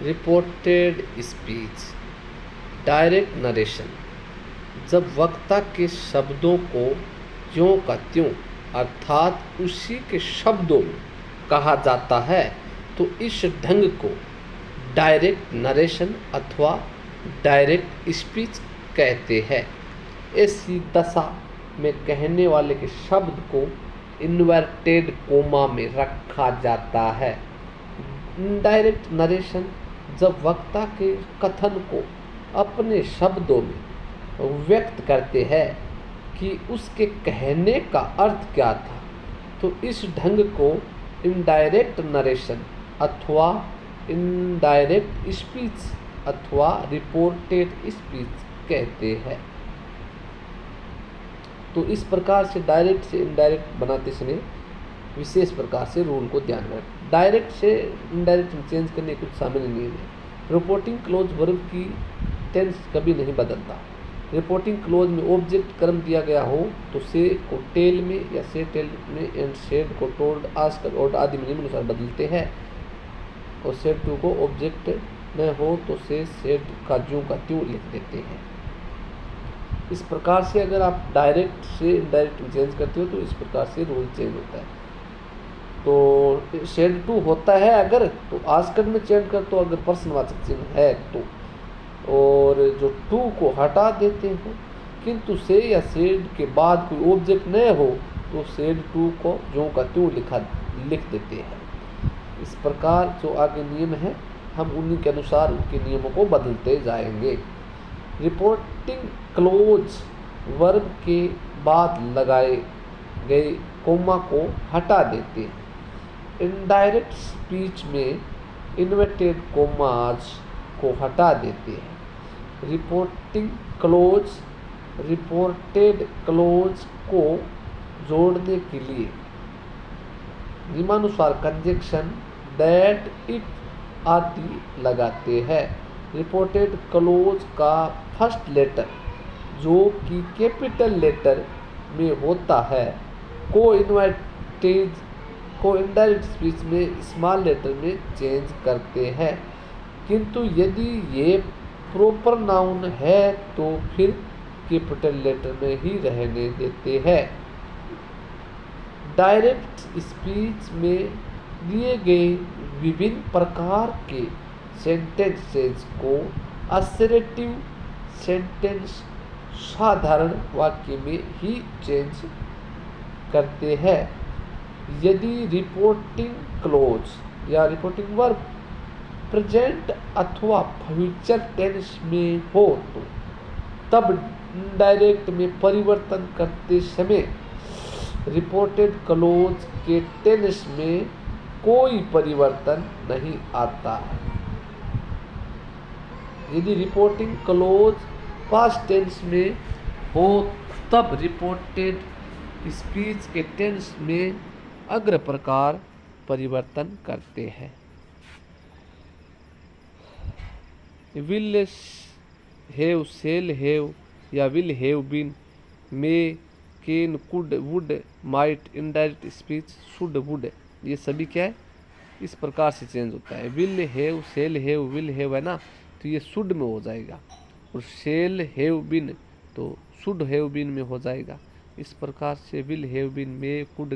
Reported speech, direct narration, जब वक्ता के शब्दों को ज्यों का त्यों अर्थात उसी के शब्दों में कहा जाता है तो इस ढंग को डायरेक्ट नरेशन अथवा डायरेक्ट स्पीच कहते हैं। ऐसी दशा में कहने वाले के शब्द को इन्वर्टेड कोमा में रखा जाता है। इनडायरेक्ट नरेशन, जब वक्ता के कथन को अपने शब्दों में व्यक्त करते हैं कि उसके कहने का अर्थ क्या था, तो इस ढंग को इनडायरेक्ट नरेशन अथवा इनडायरेक्ट स्पीच अथवा रिपोर्टेड स्पीच कहते हैं। तो इस प्रकार से डायरेक्ट से इनडायरेक्ट बनाते समय विशेष प्रकार से रूल को ध्यान में रखें। डायरेक्ट से इनडायरेक्ट में चेंज करने के कुछ सामान्य नियम है। रिपोर्टिंग क्लोज वर्ब की टेंस कभी नहीं बदलता। रिपोर्टिंग क्लोज में ऑब्जेक्ट कर्म दिया गया हो तो से को टेल में या से टेल में एंड सेड को टोल्ड आस्क्ड और आदि में निम्नानुसार बदलते हैं। और सेड टू को ऑब्जेक्ट न हो तो से सेड का ज्यों का त्यों लिख देते हैं। इस प्रकार से अगर आप डायरेक्ट से इनडायरेक्ट में चेंज करते हो तो इस प्रकार से रूल चेंज होता है। तो सेड टू होता है अगर तो आस्क्ड में चेंज कर, तो अगर प्रश्नवाचक चिन्ह है तो, और जो टू को हटा देते हो, किंतु से या सेड के बाद कोई ऑब्जेक्ट न हो तो सेड टू को ज्यों का त्यों लिख देते हैं। इस प्रकार जो आगे नियम है हम उन्हीं के अनुसार उनके नियमों को बदलते जाएंगे। रिपोर्टिंग क्लोज वर्ब के बाद लगाए गए कोमा को हटा देते हैं। इनडायरेक्ट स्पीच में इन्वर्टेड कोमाज को हटा देते हैं। रिपोर्टिंग क्लोज रिपोर्टेड क्लोज को जोड़ने के लिए नियमानुसार कंजक्शन दैट इट आदि लगाते हैं। रिपोर्टेड क्लोज का फर्स्ट लेटर जो कि कैपिटल लेटर में होता है को इनडायरेक्ट स्पीच में स्मॉल लेटर में चेंज करते हैं, किंतु यदि ये प्रॉपर नाउन है तो फिर कैपिटल लेटर में ही रहने देते हैं। डायरेक्ट स्पीच में दिए गए विभिन्न प्रकार के सेंटेंसेस को असर्टिव सेंटेंस साधारण वाक्य में ही चेंज करते हैं। यदि रिपोर्टिंग क्लोज या रिपोर्टिंग वर्ब प्रेजेंट अथवा फ्यूचर टेंस में हो तो तब डायरेक्ट में परिवर्तन करते समय रिपोर्टेड क्लोज के टेंस में कोई परिवर्तन नहीं आता है। यदि रिपोर्टिंग क्लोज पास्ट टेंस में हो तब रिपोर्टेड स्पीच के टेंस में अग्र प्रकार परिवर्तन करते हैं। विल हैव, शेल हैव या will have been, may, can, could, would, might, indirect speech should, would, ये सभी क्या है इस प्रकार से चेंज होता है। Will have, shall have, will have है ना, तो ये शुड में हो जाएगा, और शेल हैव बीन तो शुड हैव बीन में हो जाएगा। इस प्रकार से will have been, may, could